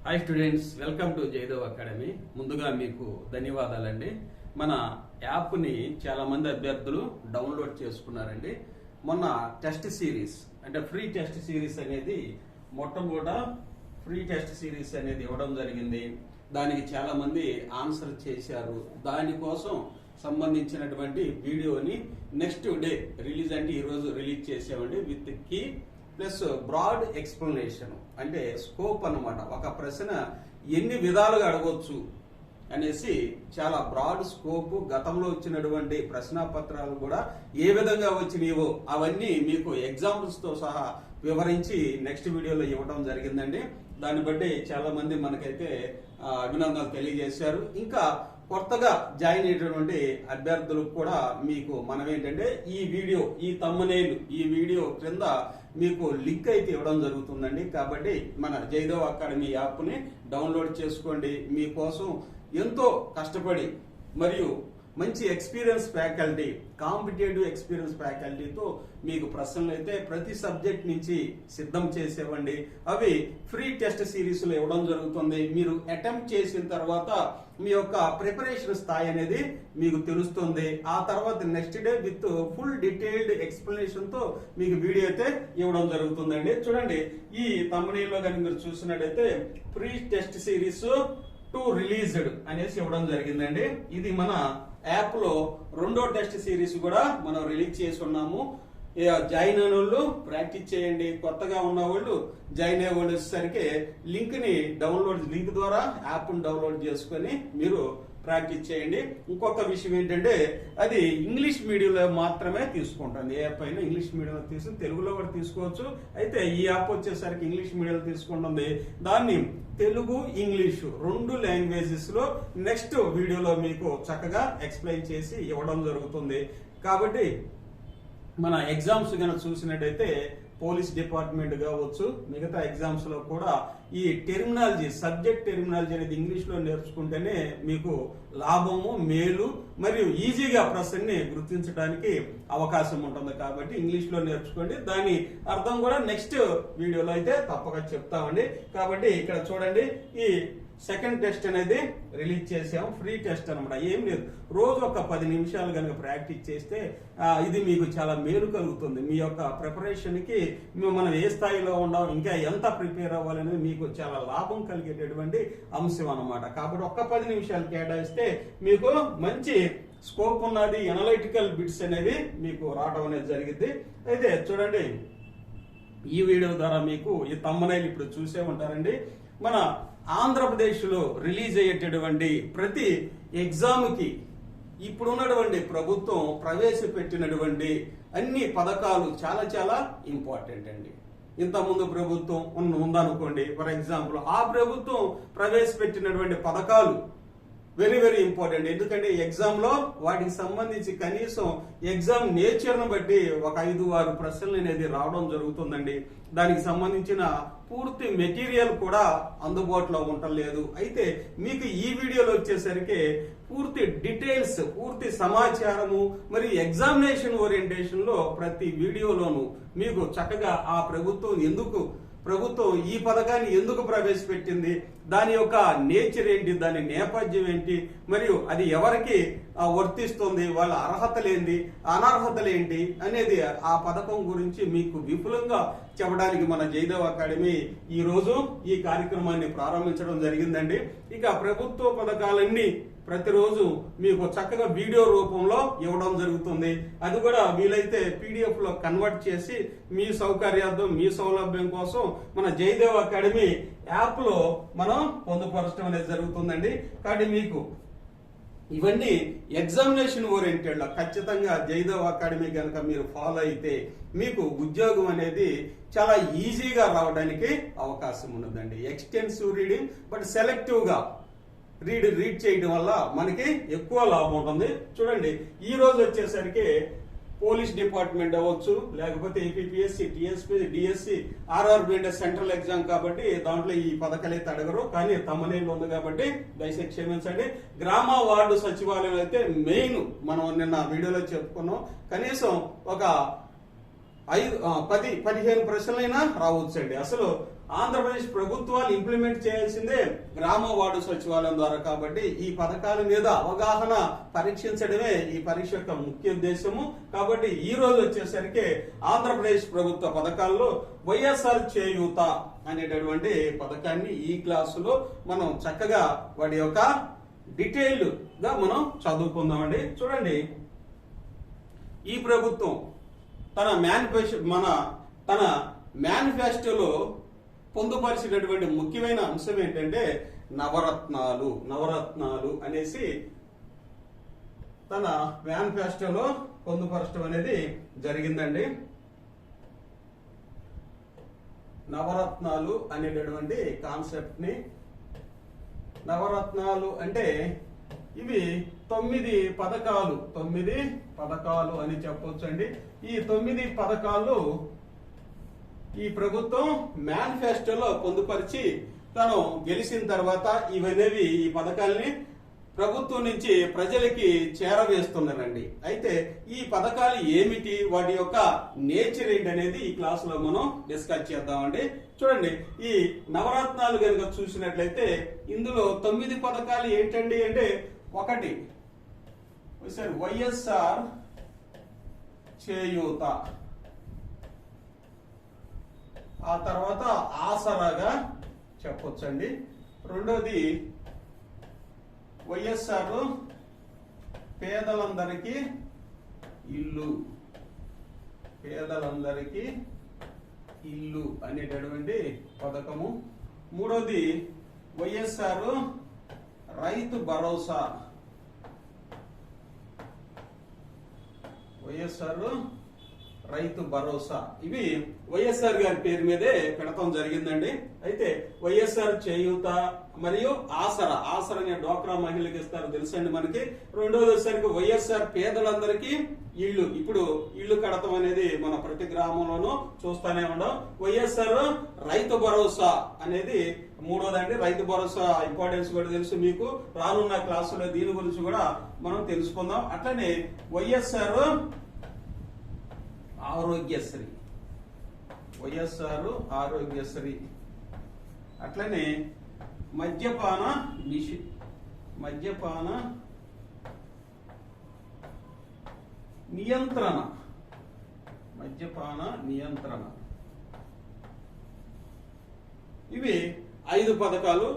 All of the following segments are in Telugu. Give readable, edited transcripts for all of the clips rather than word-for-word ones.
Hi students, welcome to Jayadev academy. ముందుగా మీకు ధన్యవాదాలండి. మన యాప్ని చాలా మంది అభ్యర్థులు డౌన్లోడ్ చేసుకున్నారండి. మొన్న టెస్ట్ సిరీస్ అంటే ఫ్రీ టెస్ట్ సిరీస్ అనేది మొట్టమొదట ఫ్రీ టెస్ట్ సిరీస్ అనేది ఇవ్వడం జరిగింది. దానికి చాలా మంది ఆన్సర్ చేశారు. దానికోసం సంబంధించినటువంటి వీడియోని నెక్స్ట్ డే రిలీజ్ అంటే ఈరోజు రిలీజ్ చేసామండి with key plus broad explanation అంటే స్కోప్ అన్నమాట. ఒక ప్రశ్న ఎన్ని విధాలుగా అడగొచ్చు అనేసి చాలా బ్రాడ్ స్కోప్, గతంలో వచ్చినటువంటి ప్రశ్నాపత్రాలు కూడా ఏ విధంగా వచ్చినాయో అవన్నీ మీకు ఎగ్జాంపుల్స్ తో సహా వివరించి నెక్స్ట్ వీడియోలో ఇవ్వడం జరిగిందండి. దాన్ని బట్టి చాలా మంది మనకైతే అభినందనలు తెలియజేశారు. ఇంకా కొత్తగా జాయిన్ అయ్యేటటువంటి అభ్యర్థులకు కూడా మీకు మనం ఏంటంటే ఈ తమ్మునేలు ఈ వీడియో క్రింద మీకు లింక్ అయితే ఇవ్వడం జరుగుతుందండి. కాబట్టి మన జయదేవ్ అకాడమీ యాప్ ని డౌన్లోడ్ చేసుకోండి. మీకోసం ఎంతో కష్టపడి మరియు మంచి ఎక్స్పీరియన్స్ ఫ్యాకల్టీ, కాంపిటేటివ్ ఎక్స్పీరియన్స్ ఫ్యాకల్టీతో మీకు ప్రశ్నలు అయితే ప్రతి సబ్జెక్ట్ నుంచి సిద్ధం చేసేవండి. అవి ఫ్రీ టెస్ట్ సిరీస్ లో ఇవ్వడం జరుగుతుంది. మీరు అటెంప్ట్ చేసిన తర్వాత మీ యొక్క ప్రిపరేషన్ స్థాయి అనేది మీకు తెలుస్తుంది. ఆ తర్వాత next day with full detailed explanation తో మీకు వీడియో అయితే ఇవ్వడం జరుగుతుందండి. చూడండి, ఈ తమ్మునీలో కానీ మీరు చూసినట్టయితే free test series to released అనేసి ఇవ్వడం జరిగిందండి. ఇది మన యాప్ లో రెండో టెస్ట్ సిరీస్ కూడా మనం రిలీజ్ చేసి ఉన్నాము. జాయిన్ అయిన వాళ్ళు ప్రాక్టీస్ చేయండి. కొత్తగా ఉన్న వాళ్ళు జాయిన్ అయ్యే వాళ్ళు వచ్చేసరికి లింక్ ద్వారా యాప్ ని డౌన్లోడ్ చేసుకుని మీరు ప్రాక్టీస్ చేయండి. ఇంకొక విషయం ఏంటంటే అది ఇంగ్లీష్ మీడియంలో మాత్రమే తీసుకుంటుంది. ఏ యాప్ అయినా ఇంగ్లీష్ మీడియంలో తీసుకుని తెలుగులో కూడా తీసుకోవచ్చు. అయితే ఈ యాప్ వచ్చేసరికి ఇంగ్లీష్ మీడియంలో తీసుకుంటుంది. దాన్ని తెలుగు, ఇంగ్లీషు రెండు లాంగ్వేజెస్ లో నెక్స్ట్ వీడియోలో మీకు చక్కగా ఎక్స్ప్లెయిన్ చేసి ఇవ్వడం జరుగుతుంది. కాబట్టి మన ఎగ్జామ్స్ కనుక చూసినట్టయితే పోలీస్ డిపార్ట్మెంట్ కావచ్చు, మిగతా ఎగ్జామ్స్ లో కూడా ఈ టెర్మినాలజీ, సబ్జెక్ట్ టెర్మినాలజీ అనేది ఇంగ్లీష్ లో నేర్చుకుంటేనే మీకు లాభము, మేలు మరియు ఈజీగా ప్రశ్నని గుర్తించడానికి అవకాశం ఉంటుంది. కాబట్టి ఇంగ్లీష్ లో నేర్చుకోండి. దాని అర్థం కూడా నెక్స్ట్ వీడియోలో అయితే తప్పక చెప్తామండి. కాబట్టి ఇక్కడ చూడండి, ఈ సెకండ్ టెస్ట్ అనేది రిలీజ్ చేసాం. ఫ్రీ టెస్ట్ అనమాట. ఏం లేదు, రోజు ఒక 10 నిమిషాలు కనుక ప్రాక్టీస్ చేస్తే ఇది మీకు చాలా మేలు కలుగుతుంది. మీ యొక్క ప్రిపరేషన్ కి మనం ఏ స్థాయిలో ఉండాలి, ఇంకా ఎంత ప్రిపేర్ అవ్వాలనేది మీకు చాలా లాభం కలిగేటటువంటి అంశం అనమాట. కాబట్టి ఒక్క 10 నిమిషాలు కేటాయిస్తే మీకు మంచి స్కోప్ ఉన్నది. ఎనలైటికల్ బిట్స్ అనేవి మీకు రావడం అనేది జరిగింది. అయితే చూడండి, ఈ వీడియో ద్వారా మీకు ఈ తమ్మనైలు ఇప్పుడు చూసే ఉంటారండి. మన ఆంధ్రప్రదేశ్ లో రిలీజ్ అయ్యేటటువంటి ప్రతి ఎగ్జామ్ కి ఇప్పుడున్నటువంటి ప్రభుత్వం ప్రవేశపెట్టినటువంటి అన్ని పథకాలు చాలా చాలా ఇంపార్టెంట్ అండి. ఇంతకుముందు ప్రభుత్వం ఉందనుకోండి, ఫర్ ఎగ్జాంపుల్ ఆ ప్రభుత్వం ప్రవేశపెట్టినటువంటి పథకాలు వెరీ వెరీ ఇంపార్టెంట్. ఎందుకంటే ఎగ్జామ్ లో వాటికి సంబంధించి కనీసం ఎగ్జామ్ నేచర్ ను బట్టి ఒక 5-6 ప్రశ్నలు అనేది రావడం జరుగుతుందండి. దానికి సంబంధించిన పూర్తి మెటీరియల్ కూడా అందుబాటులో ఉండలేదు. అయితే మీకు ఈ వీడియోలో వచ్చేసరికి పూర్తి డీటెయిల్స్, పూర్తి సమాచారము మరియు ఎగ్జామినేషన్ ఓరియంటేషన్ లో ప్రతి వీడియోలోనూ మీకు చక్కగా ఆ ప్రభుత్వం ఈ పథకాన్ని ఎందుకు ప్రవేశపెట్టింది, దాని యొక్క నేచర్ ఏంటి, దాని నేపథ్యం ఏంటి, మరియు అది ఎవరికి వర్తిస్తుంది, వాళ్ళ అర్హతలేంటి, అనర్హతలేంటి అనేది ఆ పథకం గురించి మీకు విపులంగా చెప్పడానికి మన జయదేవ్ అకాడమీ ఈ రోజు ఈ కార్యక్రమాన్ని ప్రారంభించడం జరిగిందండి. ఇక ప్రభుత్వ పథకాలన్నీ ప్రతిరోజు మీకు చక్కగా వీడియో రూపంలో ఇవ్వడం జరుగుతుంది. అది కూడా వీలైతే PDF లో కన్వర్ట్ చేసి మీ సౌకర్యార్థం, మీ సౌలభ్యం కోసం మన జయదేవ్ అకాడమీ యాప్ లో మనం పొందుపరచడం అనేది జరుగుతుందండి. కాబట్టి మీకు ఇవన్నీ ఎగ్జామినేషన్ ఓరియంటెడ్ లో ఖచ్చితంగా జయదేవ్ అకాడమీ కనుక మీరు ఫాలో అయితే మీకు ఉద్యోగం అనేది చాలా ఈజీగా రావడానికి అవకాశం ఉన్నదండి. ఎక్స్టెన్సివ్ రీడింగ్ బట్ సెలెక్టివ్ గా రీడ్ చేయడం వల్ల మనకి ఎక్కువ లాభం ఉంటుంది. చూడండి, ఈ రోజు వచ్చేసరికి పోలీస్ డిపార్ట్మెంట్ అవ్వచ్చు, లేకపోతే ఏపీఎస్సి, టీఎస్పీ, డిఎస్సి, ఆర్ఆర్బి అంటే సెంట్రల్ ఎగ్జామ్ కాబట్టి దాంట్లో ఈ పథకాలు అయితే అడగరు. కానీ తమ్మనేళ్ళు ఉంది కాబట్టి దయచేసి క్షమించండి. గ్రామ వార్డు సచివాలయం అయితే మెయిన్, మనం నిన్న వీడియోలో చెప్పుకున్నాం. కనీసం ఒక 5-15 ప్రశ్నలైనా రావచ్చండి. అసలు ఆంధ్రప్రదేశ్ ప్రభుత్వాలు ఇంప్లిమెంట్ చేయాల్సిందే గ్రామ వార్డు సచివాలయం ద్వారా. కాబట్టి ఈ పథకాల మీద అవగాహన పరీక్షించడమే ఈ పరీక్ష యొక్క ముఖ్య ఉద్దేశము. కాబట్టి ఈ రోజు వచ్చేసరికి ఆంధ్రప్రదేశ్ ప్రభుత్వ పథకాల్లో వైఎస్ఆర్ చేయూత అనేటటువంటి పథకాన్ని ఈ క్లాసులో మనం చక్కగా వాటి యొక్క డీటెయిల్డ్ గా మనం చదువుకుందామండి. చూడండి, ఈ ప్రభుత్వం తన మేనిఫెస్టోలో పొందుపరిచినటువంటి ముఖ్యమైన అంశం ఏంటంటే నవరత్నాలు అనేసి తన మేనిఫెస్టోలో పొందుపరచడం అనేది జరిగిందండి. నవరత్నాలు అనేటటువంటి కాన్సెప్ట్ ని, నవరత్నాలు అంటే ఇవి 9 పథకాలు అని చెప్పొచ్చు అండి. ఈ 9 పథకాలు ఈ ప్రభుత్వం మేనిఫెస్టోలో పొందుపరిచి తను గెలిచిన తర్వాత ఇవనేవి ఈ పథకాల్ని ప్రభుత్వం నుంచి ప్రజలకి చేరవేస్తున్నారండి. అయితే ఈ పథకాలు ఏమిటి, వాటి యొక్క నేచర్ ఏంటి అనేది ఈ క్లాసులో మనం డిస్కస్ చేద్దామండి. చూడండి, ఈ నవరత్నాలు కనుక చూసినట్లయితే ఇందులో 9 పథకాలు ఏంటండి అంటే, ఒకటి వైఎస్ఆర్ చేయూత, ఆ తర్వాత ఆసరాగా చెప్పొచ్చండి. రెండోది వైఎస్ఆర్ పేదలందరికీ ఇల్లు అనేటటువంటి పథకము. మూడోది వైఎస్ఆర్ రైతు భరోసా, ఇవి వైఎస్ఆర్ గారి పేరు మీదే పెడతాం జరిగిందండి. అయితే వైఎస్ఆర్ చేయూత మరియు ఆసరా అనే డ్వాక్రా మహిళలకు ఇస్తారు తెలుసండి మనకి. రెండోది వచ్చేసరికి వైఎస్ఆర్ పేదలందరికీ ఇల్లు. ఇప్పుడు ఇల్లు కడతాం అనేది మన ప్రతి గ్రామంలోనూ చూస్తానే ఉన్నాం. వైఎస్ఆర్ రైతు భరోసా అనేది మూడోదండి. రైతు భరోసా ఇంపార్టెన్స్ కూడా తెలుసు మీకు. రానున్న క్లాసులో దీని గురించి కూడా మనం తెలుసుకుందాం. అట్లనే వైఎస్ఆర్ ఆరోగ్యశ్రీ, అట్లనే మద్యపాన నియంత్రణ, ఇవి 5 పథకాలు.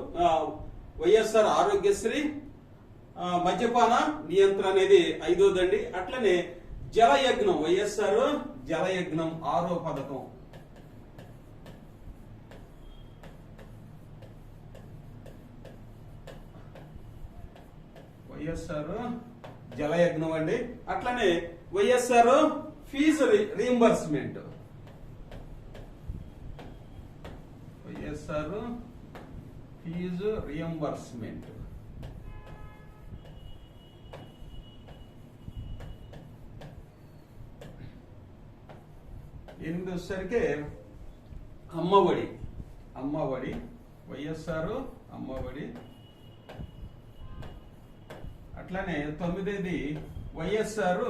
వైఎస్ఆర్ ఆరోగ్యశ్రీ, మద్యపాన నియంత్రణ అనేది 5వదండి. అట్లనే జలయజ్ఞం, వైఎస్ఆర్ జలయజ్ఞం 6వ పథకం. వైఎస్ఆర్ జలయజ్ఞం అండి. అట్లనే వైఎస్ఆర్ ఫీజు రీయింబర్స్మెంట్, ఎనిమిదోసరికి అమ్మఒడి, వైఎస్ఆర్ అమ్మఒడి. అట్లనే 9ది వైఎస్ఆర్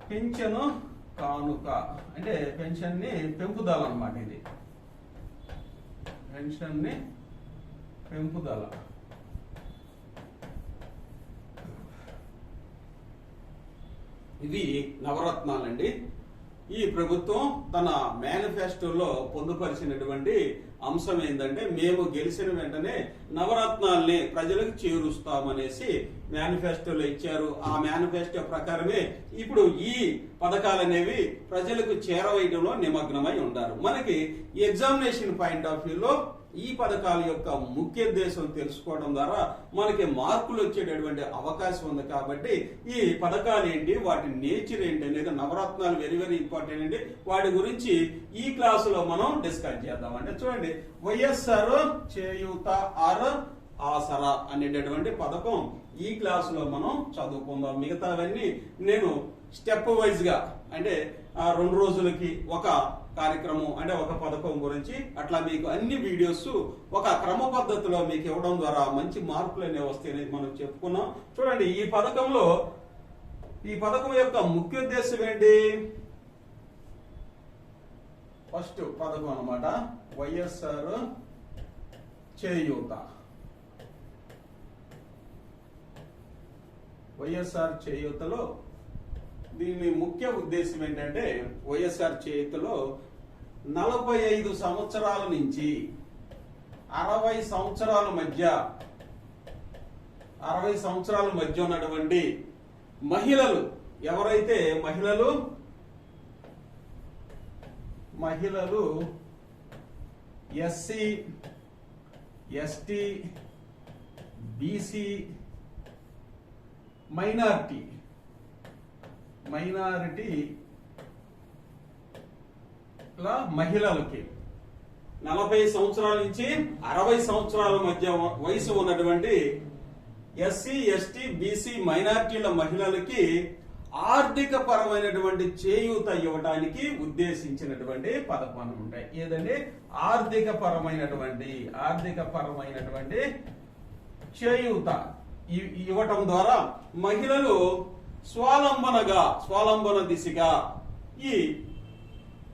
పెన్షన్ కానుక, అంటే పెన్షన్ ని పెంపుదల అన్నమాట. ఇది పెన్షన్ ని పెంపుదల. ఇవి నవరత్నాలండి. ఈ ప్రభుత్వం తన మేనిఫెస్టోలో పొందుపరిచినటువంటి అంశం ఏంటంటే, మేము గెలిచిన వెంటనే నవరత్నాల్ని ప్రజలకు చేరుస్తామనేసి మేనిఫెస్టోలో ఇచ్చారు. ఆ మేనిఫెస్టో ప్రకారమే ఇప్పుడు ఈ పథకాలు అనేవి ప్రజలకు చేరవేయడంలో నిమగ్నమై ఉన్నారు. మనకి ఎగ్జామినేషన్ పాయింట్ ఆఫ్ వ్యూలో ఈ పథకాల యొక్క ముఖ్య ఉద్దేశం తెలుసుకోవడం ద్వారా మనకి మార్కులు వచ్చేటటువంటి అవకాశం ఉంది. కాబట్టి ఈ పథకాలు ఏంటి, వాటి నేచర్ ఏంటి అనేది, నవరత్నాలు వెరీ వెరీ ఇంపార్టెంట్ అండి. వాటి గురించి ఈ క్లాసులో మనం డిస్కస్ చేద్దాం. అంటే చూడండి, వైఎస్ఆర్ చేయూత ఆసరా అనేటటువంటి పథకం ఈ క్లాసులో మనం చదువుకుందాం. మిగతావన్నీ నేను స్టెప్ వైజ్ గా, అంటే 2 రోజులకి ఒక కార్యక్రమం, అంటే ఒక పథకం గురించి అట్లా మీకు అన్ని వీడియోస్ ఒక క్రమ పద్ధతిలో మీకు ఇవ్వడం ద్వారా మంచి మార్కులు అనేవి వస్తాయని మనం చెప్పుకున్నాం. చూడండి, ఈ పథకం యొక్క ముఖ్య ఉద్దేశం ఏంటి? ఫస్ట్ పథకం అన్నమాట వైఎస్ఆర్ చేయూత. వైఎస్ఆర్ చేయూతలో దీని ముఖ్య ఉద్దేశం ఏంటంటే వైఎస్ఆర్ చేయూతలో 45 సంవత్సరాల నుంచి 60 సంవత్సరాల మధ్య ఉన్నటువంటి మహిళలు ఎవరైతే మహిళలు ఎస్సీ ఎస్టీ బీసీ మైనారిటీ మహిళలకి 40 సంవత్సరాల నుంచి 60 సంవత్సరాల మధ్య వయసు ఉన్నటువంటి ఎస్సీ ఎస్టీ బీసీ మైనారిటీల మహిళలకి ఆర్థిక పరమైనటువంటి చేయూత ఇవ్వడానికి ఉద్దేశించినటువంటి పథకాలు ఉంటాయి. ఏదంటే ఆర్థిక పరమైనటువంటి చేయూత ఇవ్వటం ద్వారా మహిళలు స్వాలంబన దిశగా ఈ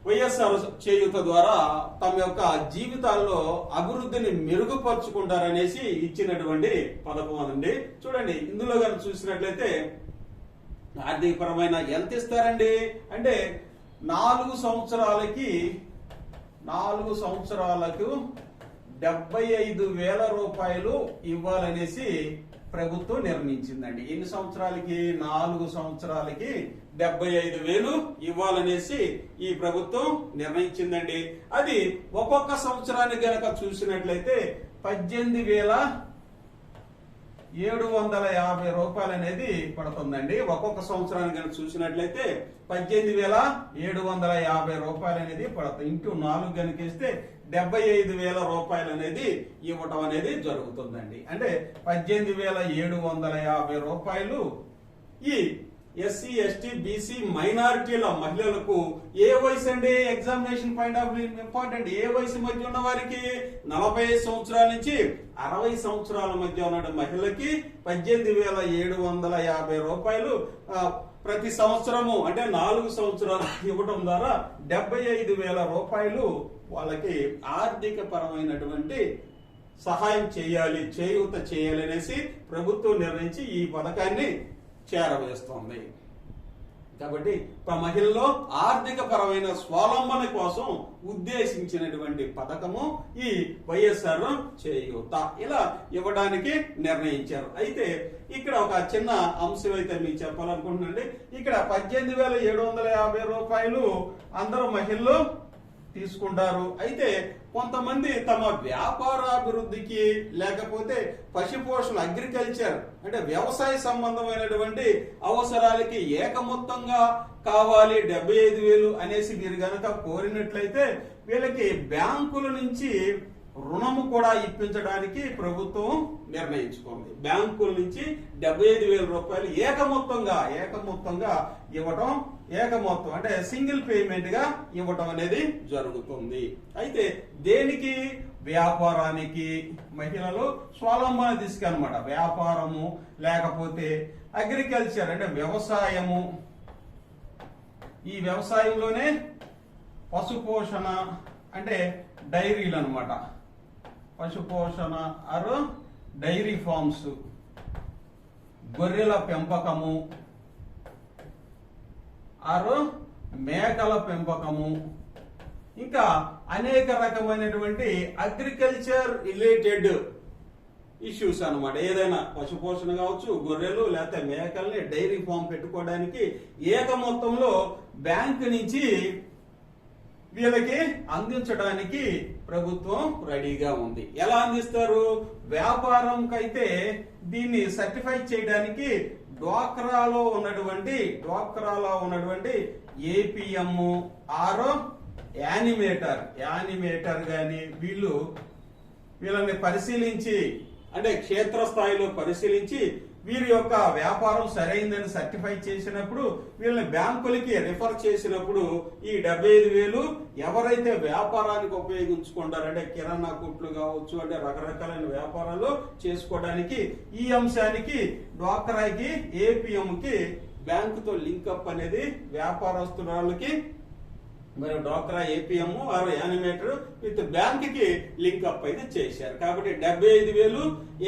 వైఎస్ఆర్ చేయూత ద్వారా తమ యొక్క జీవితాల్లో అభివృద్ధిని మెరుగుపరుచుకుంటారనేసి ఇచ్చినటువంటి పథకం అనండి. చూడండి, ఇందులో కనుక చూసినట్లయితే ఆర్థిక పరమైన ఎంత ఇస్తారండి అంటే 4 సంవత్సరాలకు 75,000 రూపాయలు ఇవ్వాలనేసి ప్రభుత్వం నిర్ణయించిందండి. ఎన్ని సంవత్సరాలకి? 4 సంవత్సరాలకి 75,000 ఇవ్వాలనేసి ఈ ప్రభుత్వం నిర్ణయించిందండి. అది ఒక్కొక్క సంవత్సరానికి గనక చూసినట్లయితే 18,750 రూపాయలు అనేది పడుతుందండి. ఒక్కొక్క సంవత్సరానికి కనుక చూసినట్లయితే 18,750 రూపాయలు అనేది పడుతుంది. ఇంటూ 4 కనుక ఇస్తే 75,000 రూపాయలు అనేది ఇవ్వటం అనేది జరుగుతుందండి. అంటే 18,750 రూపాయలు ఈ ఎస్సీ ఎస్టీ బీసీ మైనారిటీల మహిళలకు ఏ వయసు అండి? Examination point of view important. ఏ వయసు మధ్య ఉన్న వారికి? 40 సంవత్సరాల నుంచి 60 సంవత్సరాల మధ్య ఉన్న మహిళలకి 18,750 రూపాయలు ప్రతి సంవత్సరము అంటే 4 సంవత్సరాలు ఇవ్వడం ద్వారా 75,000 రూపాయలు వాళ్ళకి ఆర్థిక పరమైనటువంటి సహాయం చేయూత చేయాలి అనేసి ప్రభుత్వం నిర్ణయించి ఈ పథకాన్ని చేరవేస్తోంది. కాబట్టి మహిళల్లో ఆర్థిక పరమైన స్వావలంబన కోసం ఉద్దేశించినటువంటి పథకము ఈ వైఎస్ఆర్ చేయూత ఇలా ఇవ్వడానికి నిర్ణయించారు. అయితే ఇక్కడ ఒక చిన్న అంశం అయితే మీకు చెప్పాలనుకుంటున్నాండి. ఇక్కడ 18,750 రూపాయలు అందరూ మహిళలు తీసుకుంటారు. అయితే కొంతమంది తమ వ్యాపారాభివృద్ధికి లేకపోతే పశుపోషణ అగ్రికల్చర్ అంటే వ్యవసాయ సంబంధమైనటువంటి అవసరాలకి ఏకమొత్తంగా కావాలి 75,000 అనేసి మీరు గనక కోరినట్లయితే వీళ్ళకి బ్యాంకుల నుంచి రుణము కూడా ఇప్పించడానికి ప్రభుత్వం నిర్ణయించుకుంది. బ్యాంకుల నుంచి 75,000 రూపాయలు ఏకమొత్తంగా ఇవ్వటం, ఏకమొత్తం అంటే సింగిల్ పేమెంట్ గా ఇవ్వటం అనేది జరుగుతుంది. అయితే దేనికి? వ్యాపారానికి మహిళలు స్వావలంబన దిశగా అన్నమాట. వ్యాపారము లేకపోతే అగ్రికల్చర్ అంటే వ్యవసాయము, ఈ వ్యవసాయంలోనే పశుపోషణ అంటే డైరీలు అన్నమాట. పశుపోషణ ఆరు డైరీ ఫార్మ్స్, గొర్రెల పెంపకము ఆరు మేకల పెంపకము, ఇంకా అనేక రకమైనటువంటి అగ్రికల్చర్ రిలేటెడ్ ఇష్యూస్ అన్నమాట. ఏదైనా పశుపోషణ కావచ్చు, గొర్రెలు లేకపోతే మేకల్ని డైరీ ఫామ్ పెట్టుకోవడానికి ఏకమొత్తంలో బ్యాంకు నుంచి వీళ్ళకి అందించడానికి ప్రభుత్వం రెడీగా ఉంది. ఎలా అందిస్తారు? వ్యాపారంకైతే దీన్ని సర్టిఫై చేయడానికి డ్వాక్రాలో ఉన్నటువంటి ఏపీఎం ఆరో యానిమేటర్ గాని వీళ్ళని పరిశీలించి అంటే క్షేత్రస్థాయిలో పరిశీలించి వీరి యొక్క వ్యాపారం సరైందని సర్టిఫై చేసినప్పుడు వీళ్ళని బ్యాంకులకి రిఫర్ చేసినప్పుడు ఈ 75,000 ఎవరైతే వ్యాపారానికి ఉపయోగించుకుంటారంటే కిరాణా కొట్లు కావచ్చు అంటే రకరకాలైన వ్యాపారాలు చేసుకోవడానికి ఈ అంశానికి మరి డ్వాక్రా APM or animator with bank కి లింక్ అప్ అయితే చేశారు. కాబట్టి 75,000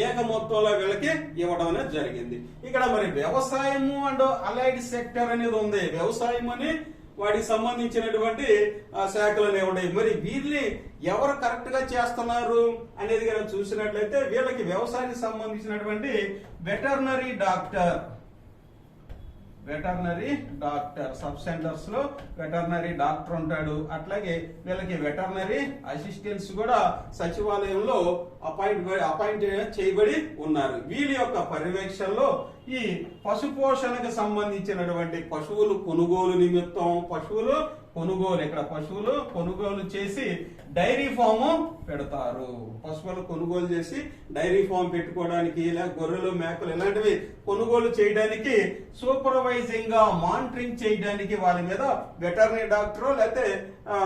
ఏక మొత్తంలో వీళ్ళకి ఇవ్వడం అనేది జరిగింది. ఇక్కడ మరి వ్యవసాయము అండ్ అలైడ్ సెక్టర్ అనేది ఉంది. వ్యవసాయం అని వాటికి సంబంధించినటువంటి శాఖలు అనేవి ఉన్నాయి. మరి వీళ్ళని ఎవరు కరెక్ట్ గా చేస్తున్నారు అనేది కనుక చూసినట్లయితే వీళ్ళకి వ్యవసాయానికి సంబంధించినటువంటి వెటర్నరీ డాక్టర్ సబ్ సెంటర్స్ లో వెటర్నరీ డాక్టర్ ఉంటాడు. అట్లాగే వీళ్ళకి వెటర్నరీ అసిస్టెంట్స్ కూడా సచివాలయంలో అపాయింట్ చేయబడి ఉన్నారు. వీళ్ళ యొక్క పర్యవేక్షణలో ఈ పశు పోషణకు సంబంధించినటువంటి పశువులు కొనుగోలు నిమిత్తం పశువులు కొనుగోలు చేసి డైరీ ఫామ్ పెడతారు. పశువులు కొనుగోలు చేసి డైరీ ఫామ్ పెట్టుకోవడానికి ఇలా గొర్రెలు మేకలు ఇలాంటివి కొనుగోలు చేయడానికి సూపర్వైజింగ్ గా మానిటరింగ్ చేయడానికి వాళ్ళ మీద వెటర్నరీ డాక్టర్ లేకపోతే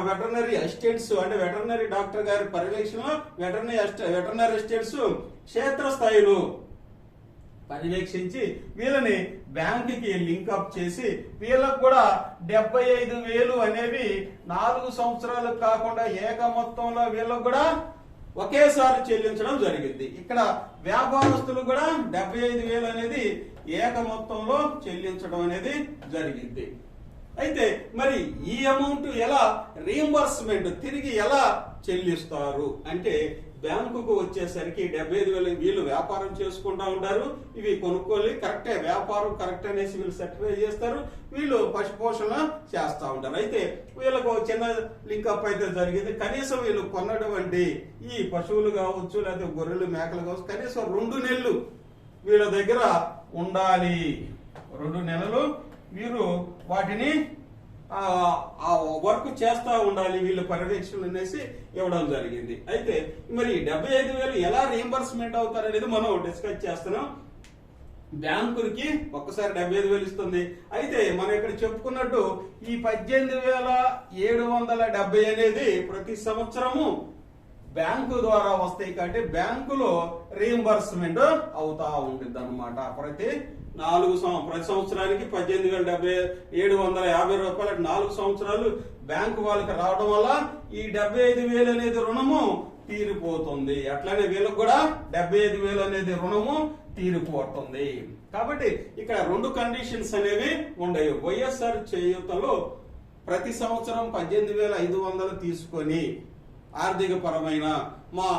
వెటర్నరీ అసిస్టెంట్స్ అంటే వెటర్నరీ డాక్టర్ గారి పర్యవేక్షణలో వెటర్నరీ అసిస్టెంట్స్ క్షేత్రస్థాయిలో పర్యవేక్షించి వీళ్ళని బ్యాంక్ కి లింక్ అప్ చేసి వీళ్ళకు కూడా 75,000 అనేవి 4 సంవత్సరాలు కాకుండా ఏక మొత్తంలో వీళ్ళకు కూడా ఒకేసారి చెల్లించడం జరిగింది. ఇక్కడ వ్యాపారస్తులు కూడా 75,000 అనేది ఏక మొత్తంలో చెల్లించడం అనేది జరిగింది. అయితే మరి ఈ అమౌంట్ ఎలా రీఎంబర్స్మెంట్ తిరిగి ఎలా చెల్లిస్తారు అంటే బ్యాంకుకు వచ్చేసరికి 75,000 వీళ్ళు వ్యాపారం చేసుకుంటా ఉంటారు. ఇవి కొనుక్కోవాలి కరెక్టే వ్యాపారం కరెక్ట్ అనేసి వీళ్ళు సర్టిఫై చేస్తారు. వీళ్ళు పశు పోషణ చేస్తా ఉంటారు. అయితే వీళ్ళకు చిన్న లింకప్ అయితే జరిగింది. కనీసం వీళ్ళు కొన్నటువంటి ఈ పశువులు కావచ్చు లేకపోతే గొర్రెలు మేకలు కావచ్చు కనీసం 2 నెలలు వీళ్ళ దగ్గర ఉండాలి. 2 నెలలు వీరు వాటిని ఆ వర్క్ చేస్తా ఉండాలి వీళ్ళు పర్యవేక్షణ అనేసి ఇవ్వడం జరిగింది. అయితే మరి 75,000 ఎలా రీఎంబర్స్మెంట్ అవుతారు అనేది మనం డిస్కస్ చేస్తున్నాం. బ్యాంకులకి ఒక్కసారి 75,000 ఇస్తుంది. అయితే మనం ఇక్కడ చెప్పుకున్నట్టు ఈ 18,770 అనేది ప్రతి సంవత్సరము బ్యాంకు ద్వారా వస్తాయి కాబట్టి బ్యాంకులో రీఎంబర్స్మెంట్ అవుతా ఉంటుంది అన్నమాట. ప్రతి సంవత్సరానికి 18,750 రూపాయలు 4 సంవత్సరాలు బ్యాంకు వాళ్ళకి రావడం వల్ల ఈ 75,000 అనేది రుణము తీరిపోతుంది. అట్లానే వీళ్ళకి కూడా 75,000 అనేది రుణము తీరిపోతుంది. కాబట్టి ఇక్కడ 2 కండిషన్స్ అనేవి ఉండవు. వైఎస్ఆర్ చేయూతలో ప్రతి సంవత్సరం 18,500 తీసుకొని ఆర్థిక పరమైన మా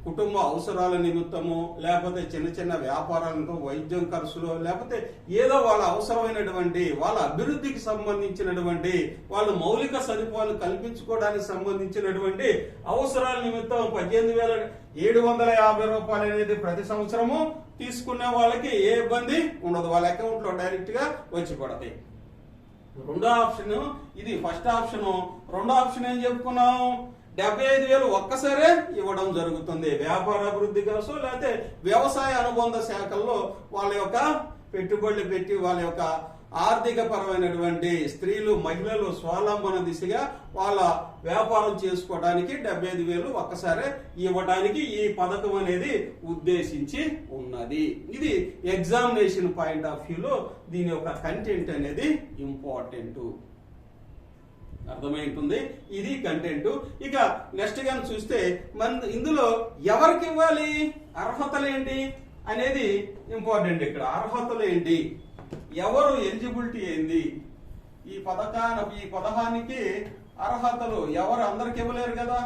కుటుంబ అవసరాల నిమిత్తము లేకపోతే చిన్న చిన్న వ్యాపారాలతో వైద్యం ఖర్చులు లేకపోతే ఏదో వాళ్ళ అవసరమైనటువంటి వాళ్ళ అభివృద్ధికి సంబంధించినటువంటి వాళ్ళ మౌలిక సదుపాయాలు కల్పించుకోవడానికి సంబంధించినటువంటి అవసరాల నిమిత్తం 18,750 రూపాయలు అనేది ప్రతి సంవత్సరము తీసుకునే వాళ్ళకి ఏ ఇబ్బంది ఉండదు. వాళ్ళ అకౌంట్ లో డైరెక్ట్ గా వచ్చి పడతాయి. రెండో ఆప్షన్ ఇది. First option. రెండో ఆప్షన్ ఏం చెప్పుకున్నాం 75,000 ఒక్కసారే ఇవ్వడం జరుగుతుంది. వ్యాపార అభివృద్ధి కోసం లేకపోతే వ్యవసాయ అనుబంధ శాఖల్లో వాళ్ళ యొక్క పెట్టుబడులు పెట్టి వాళ్ళ యొక్క ఆర్థిక పరమైనటువంటి స్త్రీలు మహిళలు స్వావలంబన దిశగా వాళ్ళ వ్యాపారం చేసుకోవడానికి 75,000 ఒక్కసారే ఇవ్వడానికి ఈ పథకం అనేది ఉద్దేశించి ఉన్నది. ఇది ఎగ్జామినేషన్ పాయింట్ ఆఫ్ వ్యూలో దీని యొక్క కంటెంట్ అనేది ఇంపార్టెంట్. అర్థమైంటుంది. ఇది కంటెంట్. ఇక నెక్స్ట్ గా చూస్తే ఇందులో ఎవరికి ఇవ్వాలి అర్హతలు ఏంటి అనేది ఇంపార్టెంట్. ఇక్కడ అర్హతలు ఏంటి ఎవరు ఎలిజిబిలిటీ ఏంది ఈ పథకానికి అర్హతలు ఎవరు అందరికి ఇవ్వలేరు కదా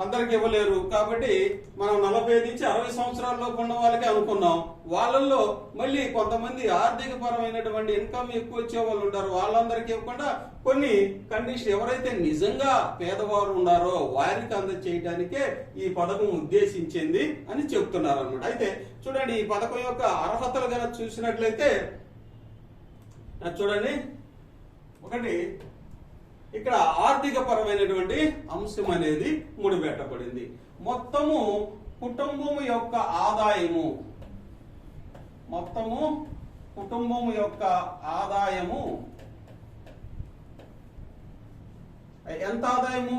అందరికి ఇవ్వలేరు. కాబట్టి మనం 40 నుంచి 60 సంవత్సరాల్లోపు ఉన్న వాళ్ళకి అనుకున్నాం. వాళ్ళల్లో మళ్ళీ కొంతమంది ఆర్థిక పరమైనటువంటి ఇన్కమ్ ఎక్కువ వచ్చే వాళ్ళు ఉంటారు. వాళ్ళందరికీ ఇవ్వకుండా కొన్ని కండిషన్ ఎవరైతే నిజంగా పేదవారు ఉన్నారో వారికి అందజేయడానికే ఈ పథకం ఉద్దేశించింది అని చెప్తున్నారు అన్నమాట. అయితే చూడండి ఈ పథకం యొక్క అర్హతలు కనుక చూసినట్లయితే చూడండి ఒకటి ఇక్కడ ఆర్థిక పరమైనటువంటి అంశం అనేది ముడిపెట్టబడింది. మొత్తము కుటుంబం యొక్క ఆదాయము ఎంత ఆదాయము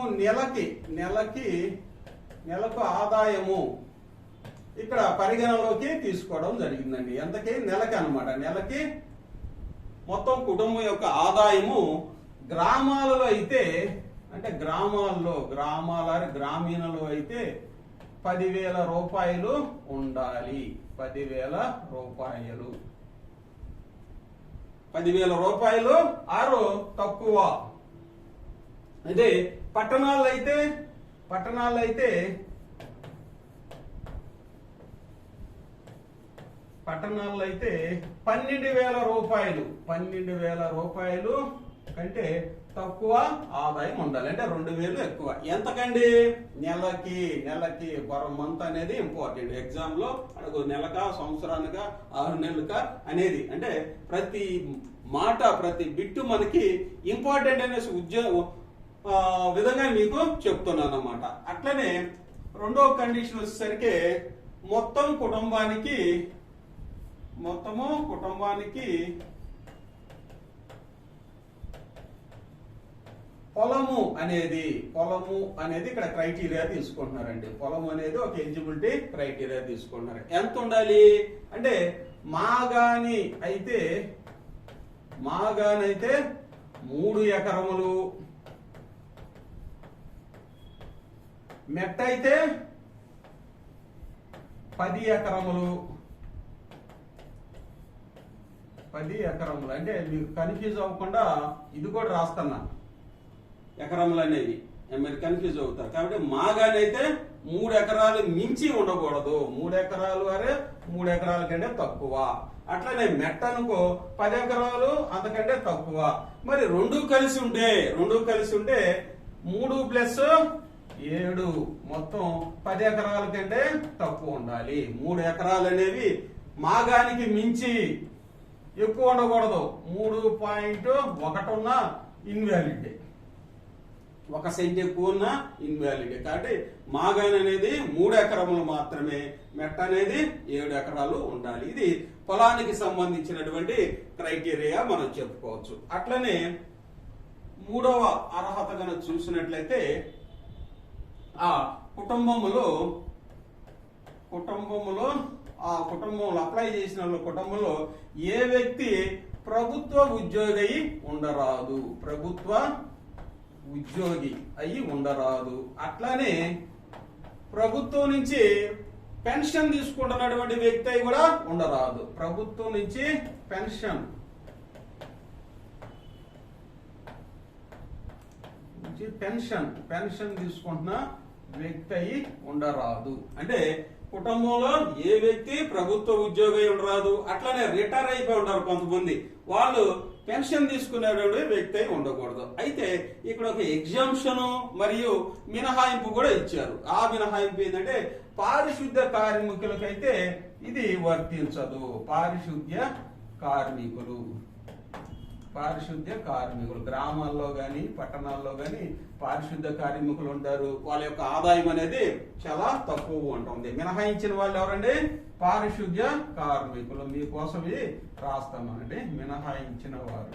నెలకు ఆదాయము ఇక్కడ పరిగణలోకి తీసుకోవడం జరిగిందండి. ఎంతకి నెలకి అన్నమాట. నెలకి మొత్తం కుటుంబం యొక్క ఆదాయము గ్రామాలలో అయితే అంటే గ్రామీణలో అయితే 10,000 రూపాయలు ఉండాలి. 10,000 రూపాయలు. 10,000 రూపాయలు ఆరు తక్కువ. అదే పట్టణాల్లో అయితే 12,000 రూపాయలు. 12,000 రూపాయలు కంటే తక్కువ ఆదాయం ఉండాలి. అంటే 2,000 ఎక్కువ. ఎంతకండి? నెలకి పర్ మంత్ అనేది ఇంపార్టెంట్. ఎగ్జామ్ లో అడుగు నెలక, సంవత్సరానిక, 6 నెలలక అనేది. అంటే ప్రతి మాట, ప్రతి బిట్టు మనకి ఇంపార్టెంట్ అనేసి విధంగా మీకు చెప్తున్నాను అన్నమాట. అట్లనే రెండో కండిషన్ వచ్చేసరికి మొత్తము కుటుంబానికి పొలము అనేది ఇక్కడ క్రైటీరియా తీసుకుంటున్నారండి. పొలం అనేది ఒక ఎలిజిబిలిటీ క్రైటీరియా తీసుకుంటున్నారు. ఎంత ఉండాలి అంటే మాగాని అయితే 3 ఎకరములు, మెట్ట అయితే 10 ఎకరములు. 10 ఎకరములు అంటే మీకు కన్ఫ్యూజ్ అవ్వకుండా ఇది కూడా రాస్తున్నా. ఎకరములు అనేవి మీరు కన్ఫ్యూజ్ అవుతారు. కాబట్టి మాగానైతే 3 ఎకరాలు మించి ఉండకూడదు. 3 ఎకరాలు 3 ఎకరాల కంటే తక్కువ. అట్లనే మెట్ట అనుకో 10 ఎకరాలు అంతకంటే తక్కువ. మరి రెండు కలిసి ఉంటే 3 + 7 మొత్తం 10 ఎకరాల కంటే తక్కువ ఉండాలి. 3 ఎకరాలు అనేవి మాగానికి మించి ఎక్కువ ఉండకూడదు. 3.1 ఉన్న ఇన్వాలిడ్, 1 సెంట్ ఎక్కువ ఉన్న ఇన్వాలిడ్. కాబట్టి మాగాన్ అనేది 3 ఎకరములు మాత్రమే, మెట్ట అనేది 7 ఎకరాలు ఉండాలి. ఇది పొలానికి సంబంధించినటువంటి క్రైటీరియా మనం చెప్పుకోవచ్చు. అట్లనే మూడవ అర్హత కనుక చూసినట్లయితే ఆ కుటుంబంలో అప్లై చేసిన కుటుంబంలో ఏ వ్యక్తి ప్రభుత్వ ఉద్యోగి ఉండరాదు. అట్లానే ప్రభుత్వం నుంచి పెన్షన్ తీసుకుంటున్నటువంటి వ్యక్తి అయి కూడా ఉండరాదు. ప్రభుత్వం నుంచి పెన్షన్ తీసుకుంటున్న వ్యక్తి అయి ఉండరాదు. అంటే కుటుంబంలో ఏ వ్యక్తి ప్రభుత్వ ఉద్యోగి ఉండరాదు. అట్లానే రిటైర్ అయిపోయి ఉంటారు కొంతమంది, వాళ్ళు పెన్షన్ తీసుకునేటువంటి వ్యక్తి అయి ఉండకూడదు. అయితే ఇక్కడ ఒక ఎగ్జామ్షన్ మరియు మినహాయింపు కూడా ఇచ్చారు. ఆ మినహాయింపు ఏంటంటే పారిశుద్ధ్య కార్మికులకైతే ఇది వర్తించదు. పారిశుద్ధ్య కార్మికులు గ్రామాల్లో గాని పట్టణాల్లో గాని పారిశుద్ధ్య కార్మికులు ఉంటారు. వాళ్ళ యొక్క ఆదాయం అనేది చాలా తక్కువ ఉంటుంది. మినహాయించిన వాళ్ళు ఎవరండి? పారిశుద్ధ్య కార్మికులు. మీకోసం ఇది రాస్తామండి. మినహాయించిన వారు,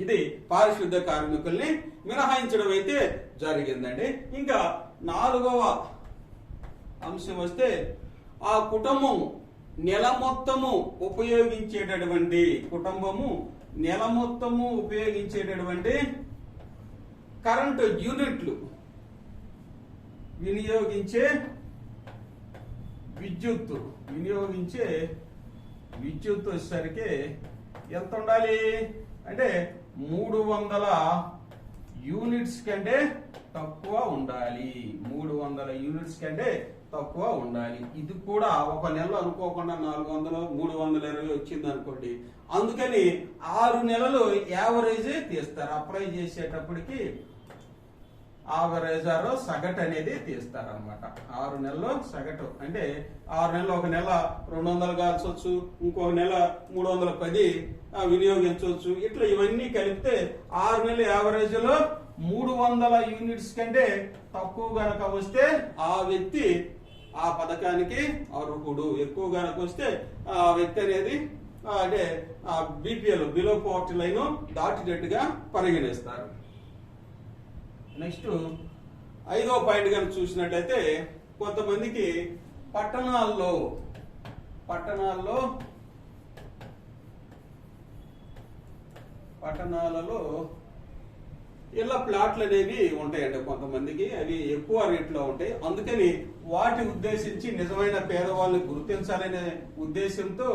ఇది పారిశుద్ధ్య కార్మికుల్ని మినహాయించడం అయితే జరిగిందండి. ఇంకా 4వ అంశం వస్తే ఆ కుటుంబం నెల మొత్తము ఉపయోగించేటటువంటి కరెంటు యూనిట్లు వినియోగించే విద్యుత్ వచ్చేసరికి ఎంత ఉండాలి అంటే 300 యూనిట్స్ కంటే తక్కువ ఉండాలి. 300 యూనిట్స్ కంటే తక్కువ ఉండాలి. ఇది కూడా ఒక నెలలో అనుకోకుండా 400, 320 వచ్చింది అనుకోండి. అందుకని 6 నెలలు యావరేజ్ తీస్తారు. అప్లై చేసేటప్పటికి యావరేజ్ సగటు అనేది తీస్తారు అనమాట. 6 నెలలు సగటు అంటే 6 నెలలు, ఒక నెల 200 కాల్చొచ్చు, ఇంకొక నెల 310 వినియోగించవచ్చు. ఇట్లా ఇవన్నీ కలిపితే 6 నెలల యావరేజ్ లో 300 యూనిట్స్ కంటే తక్కువ గనక వస్తే ఆ వ్యక్తి ఆ పథకానికి అర్హుడు. ఎక్కువ గనక వస్తే ఆ వ్యక్తి అనేది అంటే బీపీఎల్ బిలో పావర్టీ లైన్ దాటినట్టుగా పరిగణిస్తారు. నెక్స్ట్ 5వ పాయింట్ కనుక చూసినట్లయితే కొంతమందికి పట్టణాల్లో పట్టణాలలో ఇలా ప్లాట్లు అనేవి ఉంటాయండి కొంతమందికి, అవి ఎక్కువ రేట్లో ఉంటాయి. అందుకని వాటి ఉద్దేశించి నిజమైన పేదవాళ్ళని గుర్తించాలనే ఉద్దేశంతో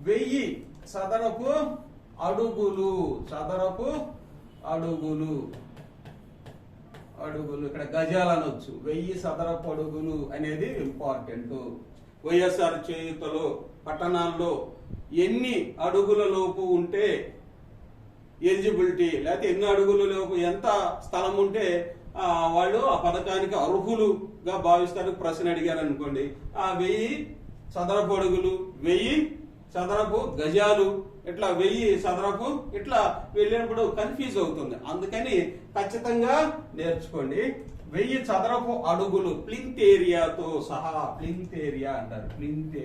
1000 చదరపు అడుగులు ఇక్కడ గజాలు అనొచ్చు. 1000 చదరపు అడుగులు అనేది ఇంపార్టెంట్. వైఎస్ఆర్ చేయూతలో పట్టణాల్లో ఎన్ని అడుగుల లోపు ఉంటే ఎలిజిబిలిటీ, లేకపోతే ఎన్ని అడుగుల లోపు ఎంత స్థలం ఉంటే వాళ్ళు ఆ పథకానికి అర్హులుగా భావిస్తారు. ప్రశ్న అడిగారు అనుకోండి, ఆ 1000 చదరపు అడుగులు, 1000 చదరపు గజాలు, ఇట్లా 1000 చదరపు ఇట్లా వెళ్ళినప్పుడు కన్ఫ్యూజ్ అవుతుంది. అందుకని ఖచ్చితంగా నేర్చుకోండి. 1000 చదరపు అడుగులు ప్లింత్ ఏరియాతో సహా, ప్లింత్ ఏరియా అంటారు. ప్లింత్